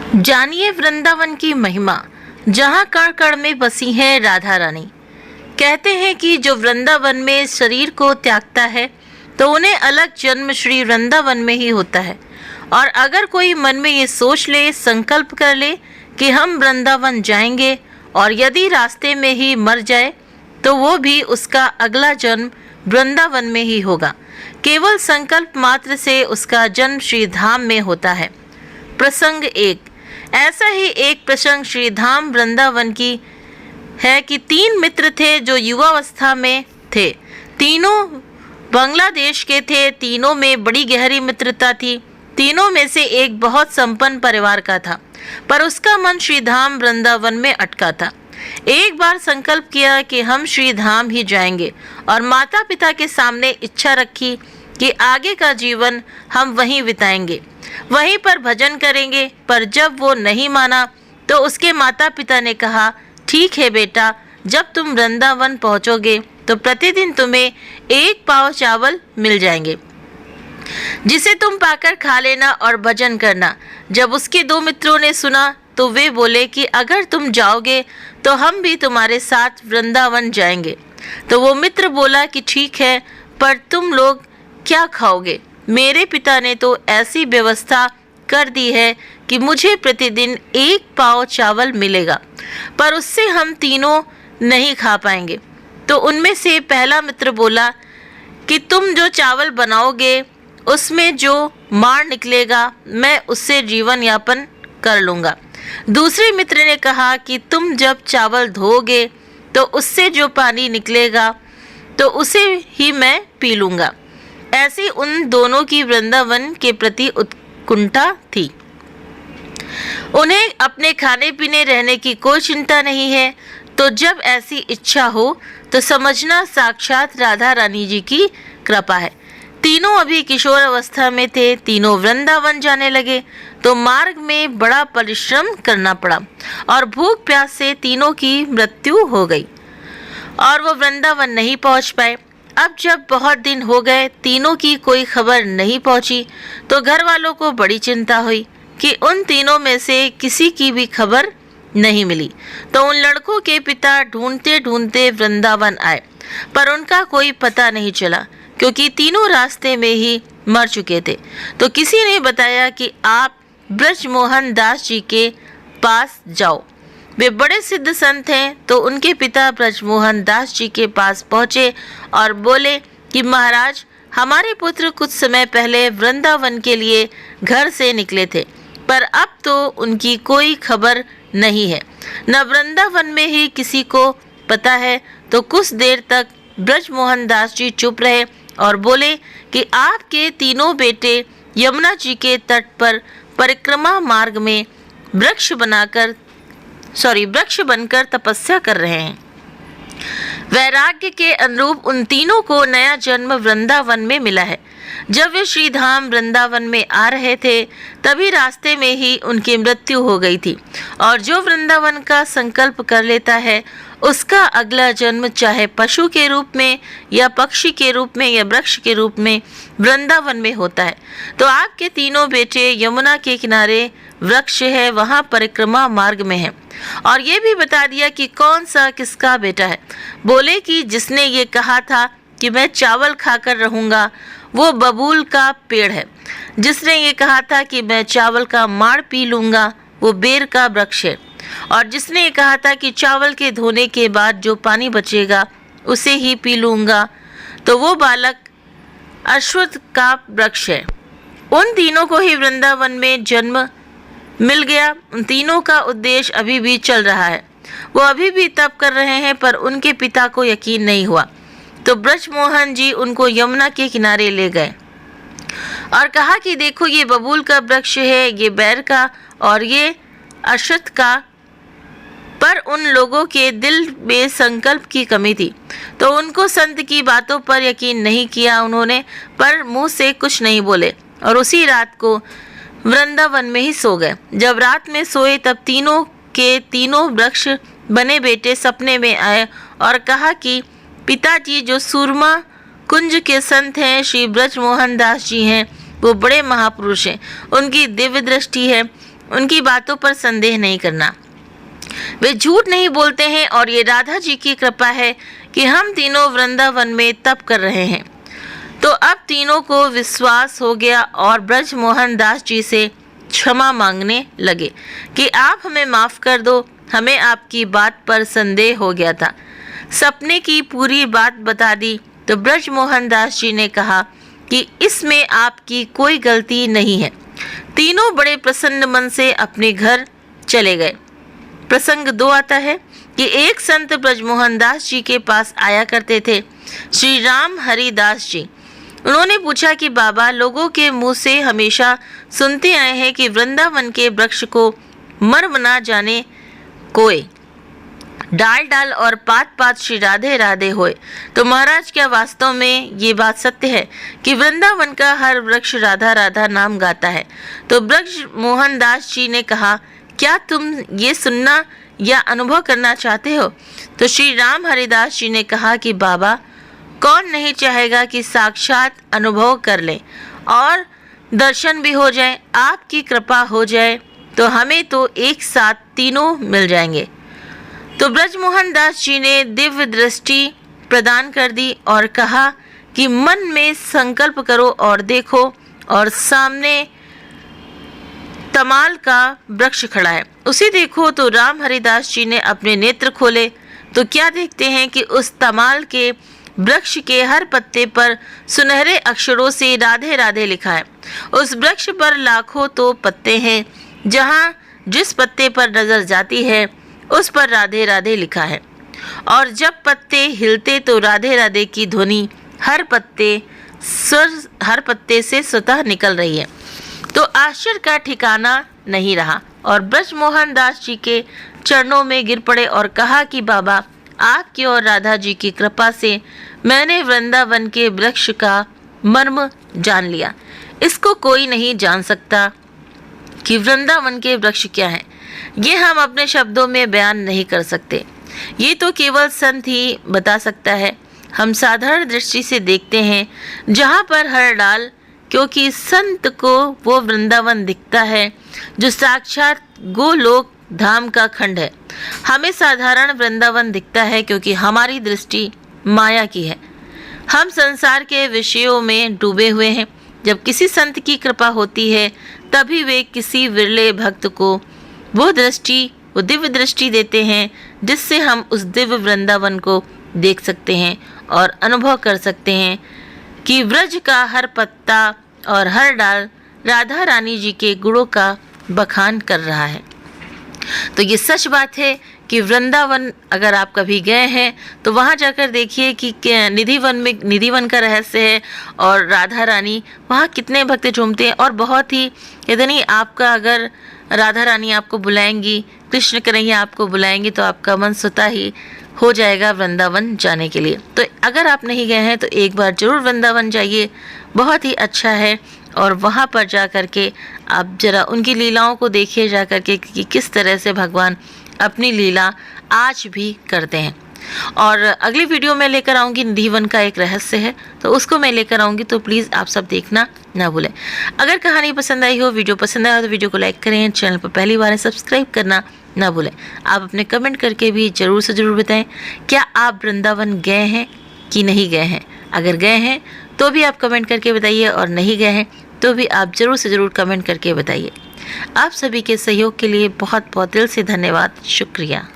जानिए वृंदावन की महिमा, जहाँ कण कण में बसी है राधा रानी। कहते हैं कि जो वृंदावन में शरीर को त्यागता है तो उन्हें अलग जन्म श्री वृंदावन में ही होता है। और अगर कोई मन में ये सोच ले, संकल्प कर ले कि हम वृंदावन जाएंगे और यदि रास्ते में ही मर जाए तो वो भी उसका अगला जन्म वृंदावन में ही होगा। केवल संकल्प मात्र से उसका जन्म श्री धाम में होता है। प्रसंग एक। ऐसा ही एक प्रसंग श्री धाम वृंदावन की है कि 3 मित्र थे जो युवावस्था में थे। तीनों बांग्लादेश के थे। तीनों में बड़ी गहरी मित्रता थी। तीनों में से एक बहुत संपन्न परिवार का था, पर उसका मन श्री धाम वृंदावन में अटका था। एक बार संकल्प किया कि हम श्री धाम ही जाएंगे और माता पिता के सामने इच्छा रखी कि आगे का जीवन हम वहीं बिताएंगे, वहीं पर भजन करेंगे। पर जब वो नहीं माना तो उसके माता पिता ने कहा, ठीक है बेटा, जब तुम वृंदावन पहुंचोगे तो प्रतिदिन तुम्हें 1 पाव चावल मिल जाएंगे, जिसे तुम पाकर खा लेना और भजन करना। जब उसके 2 मित्रों ने सुना तो वे बोले कि अगर तुम जाओगे तो हम भी तुम्हारे साथ वृंदावन जाएंगे। तो वो मित्र बोला कि ठीक है, पर तुम लोग क्या खाओगे? मेरे पिता ने तो ऐसी व्यवस्था कर दी है कि मुझे प्रतिदिन 1 पाव चावल मिलेगा, पर उससे हम तीनों नहीं खा पाएंगे। तो उनमें से पहला मित्र बोला कि तुम जो चावल बनाओगे उसमें जो मार निकलेगा मैं उससे जीवन यापन कर लूँगा। दूसरे मित्र ने कहा कि तुम जब चावल धोगे तो उससे जो पानी निकलेगा तो उसे ही मैं पी लूँगा। ऐसी उन दोनों की वृंदावन के प्रति उत्कंठा थी। उन्हें अपने खाने पीने रहने की कोई चिंता नहीं है। तो जब ऐसी इच्छा हो तो समझना साक्षात राधा रानी जी की कृपा है। तीनों अभी किशोर अवस्था में थे। तीनों वृंदावन जाने लगे तो मार्ग में बड़ा परिश्रम करना पड़ा और भूख प्यास से तीनों की मृत्यु हो गई और वो वृंदावन नहीं पहुंच पाए। अब जब बहुत दिन हो गए, तीनों की कोई खबर नहीं पहुंची तो घर वालों को बड़ी चिंता हुई कि उन तीनों में से किसी की भी खबर नहीं मिली। तो उन लड़कों के पिता ढूंढते ढूंढते वृंदावन आए, पर उनका कोई पता नहीं चला क्योंकि तीनों रास्ते में ही मर चुके थे। तो किसी ने बताया कि आप ब्रजमोहन दास जी के पास जाओ, वे बड़े सिद्ध संत हैं। तो उनके पिता ब्रजमोहन दास जी के पास पहुँचे और बोले कि महाराज, हमारे पुत्र कुछ समय पहले वृंदावन के लिए घर से निकले थे, पर अब तो उनकी कोई खबर नहीं है, न वृंदावन में ही किसी को पता है। तो कुछ देर तक ब्रजमोहन दास जी चुप रहे और बोले कि आपके तीनों बेटे यमुना जी के तट पर परिक्रमा मार्ग में वृक्ष बनकर तपस्या कर रहे हैं। वैराग्य के अनुरूप उन तीनों को नया जन्म वृंदावन में मिला है। जब वे श्री धाम वृंदावन में आ रहे थे तभी रास्ते में ही उनकी मृत्यु हो गई थी। और जो वृंदावन का संकल्प कर लेता है उसका अगला जन्म चाहे पशु के रूप में या पक्षी के रूप में या वृक्ष के रूप में वृंदावन में होता है। तो आपके तीनों बेटे यमुना के किनारे वृक्ष है, वहाँ परिक्रमा मार्ग में है। और ये भी बता दिया कि कौन सा किसका बेटा है। बोले कि जिसने ये कहा था कि मैं चावल खाकर रहूँगा वो बबूल का पेड़ है। जिसने ये कहा था कि मैं चावल का माड़ पी लूँगा वो बेर का वृक्ष है। और जिसने ये कहा था कि चावल के धोने के बाद जो पानी बचेगा उसे ही पी लूँगा तो वो बालक अश्वत्थ का वृक्ष है। उन तीनों को ही वृंदावन में जन्म मिल गया। उन तीनों का उद्देश्य अभी भी चल रहा है। वो अभी भी तप कर रहे हैं, पर उनके पिता को यकीन नहीं हुआ। तो ब्रजमोहन जी उनको यमुना के किनारे ले गए और कहा कि देखो, ये बबूल का वृक्ष है, ये बैर का और ये अश्वत्थ का। पर उन लोगों के दिल में संकल्प की कमी थी तो उनको संत की बातों पर यकीन नहीं किया उन्होंने, पर मुंह से कुछ नहीं बोले और उसी रात को वृंदावन में ही सो गए। जब रात में सोए तब तीनों के तीनों वृक्ष बने बेटे सपने में आए और कहा कि पिताजी जो सूरमा कुंज के संत हैं, श्री ब्रजमोहन दास जी हैं, वो बड़े महापुरुष हैं, उनकी दिव्य दृष्टि है। उनकी बातों पर संदेह नहीं करना। वे झूठ नहीं बोलते हैं और ये राधा जी की कृपा है कि हम तीनों वृंदावन में तप कर रहे हैं। तो अब तीनों को विश्वास हो गया और ब्रजमोहन दास जी से क्षमा मांगने लगे कि आप हमें माफ़ कर दो, हमें आपकी बात पर संदेह हो गया था। सपने की पूरी बात बता दी तो ब्रजमोहन दास जी ने कहा कि इसमें आपकी कोई गलती नहीं है। तीनों बड़े प्रसन्न मन से अपने घर चले गए। प्रसंग 2 आता है कि एक संत ब्रजमोहन दास जी के पास आया करते थे, श्री राम हरिदास जी। उन्होंने पूछा कि बाबा, लोगों के मुंह से हमेशा सुनते आए हैं कि वृंदावन के वृक्ष को मर्म ना जाने कोई, डाल डाल और पात पात श्री राधे राधे होए। तो महाराज, क्या वास्तव में ये बात सत्य है कि वृंदावन का हर वृक्ष राधा राधा नाम गाता है? तो ब्रजमोहन दास जी ने कहा, क्या तुम ये सुनना या अनुभव करना चाहते हो? तो श्री राम हरिदास जी ने कहा कि बाबा, कौन नहीं चाहेगा कि साक्षात अनुभव कर ले और दर्शन भी हो जाए, आपकी कृपा हो जाए तो हमें तो एक साथ तीनों मिल जाएंगे। तो ब्रजमोहन दास जी ने दिव्य दृष्टि प्रदान कर दी और कहा कि मन में संकल्प करो और देखो, और सामने तमाल का वृक्ष खड़ा है, उसे देखो। तो राम हरिदास जी ने अपने नेत्र खोले तो क्या देखते हैं कि उस तमाल के वृक्ष के हर पत्ते पर सुनहरे अक्षरों से राधे राधे लिखा है। उस वृक्ष पर लाखों तो पत्ते हैं, जहाँ जिस पत्ते पर नजर जाती है उस पर राधे राधे लिखा है, और जब पत्ते हिलते तो राधे राधे की ध्वनि हर पत्ते से स्वतः निकल रही है। तो आश्चर्य का ठिकाना नहीं रहा और ब्रजमोहन दास जी के चरणों में गिर पड़े और कहा कि बाबा, आपकी और राधा जी की कृपा से मैंने वृंदावन के वृक्ष का मर्म जान लिया। इसको कोई नहीं जान सकता कि वृंदावन के वृक्ष क्या है। ये हम अपने शब्दों में बयान नहीं कर सकते, ये तो केवल संत ही बता सकता है। हम साधारण दृष्टि से देखते हैं जहाँ पर हर डाल, क्योंकि संत को वो वृंदावन दिखता है जो साक्षात गोलोक धाम का खंड है। हमें साधारण वृंदावन दिखता है क्योंकि हमारी दृष्टि माया की है। हम संसार के विषयों में डूबे हुए हैं। जब किसी संत की कृपा होती है तभी वे किसी विरले भक्त को वो दिव्य दृष्टि देते हैं, जिससे हम उस दिव्य वृंदावन को देख सकते हैं और अनुभव कर सकते हैं कि व्रज का हर पत्ता और हर डाल राधा रानी जी के गुणों का बखान कर रहा है। तो ये सच बात है कि वृंदावन अगर आप कभी गए हैं तो वहाँ जाकर देखिए कि निधिवन का रहस्य है और राधा रानी वहाँ कितने भक्त झूमते हैं। और बहुत ही यदि आपका अगर राधा रानी आपको बुलाएंगी, कृष्ण कन्हैया आपको बुलाएंगी तो आपका मन स्वतः ही हो जाएगा वृंदावन जाने के लिए। तो अगर आप नहीं गए हैं तो एक बार ज़रूर वृंदावन जाइए, बहुत ही अच्छा है। और वहाँ पर जा कर के आप ज़रा उनकी लीलाओं को देखिए जा कर के कि किस तरह से भगवान अपनी लीला आज भी करते हैं। और अगली वीडियो में लेकर आऊँगी निधिवन का एक रहस्य है, तो उसको मैं लेकर आऊँगी, तो प्लीज़ आप सब देखना ना भूलें। अगर कहानी पसंद आई हो, वीडियो पसंद आया हो तो वीडियो को लाइक करें, चैनल पर पहली बार है सब्सक्राइब करना ना भूलें। आप अपने कमेंट करके भी ज़रूर से ज़रूर बताएं क्या आप वृंदावन गए हैं कि नहीं गए हैं। अगर गए हैं तो भी आप कमेंट करके बताइए, और नहीं गए हैं तो भी आप ज़रूर से ज़रूर कमेंट करके बताइए। आप सभी के सहयोग के लिए बहुत बहुत दिल से धन्यवाद, शुक्रिया।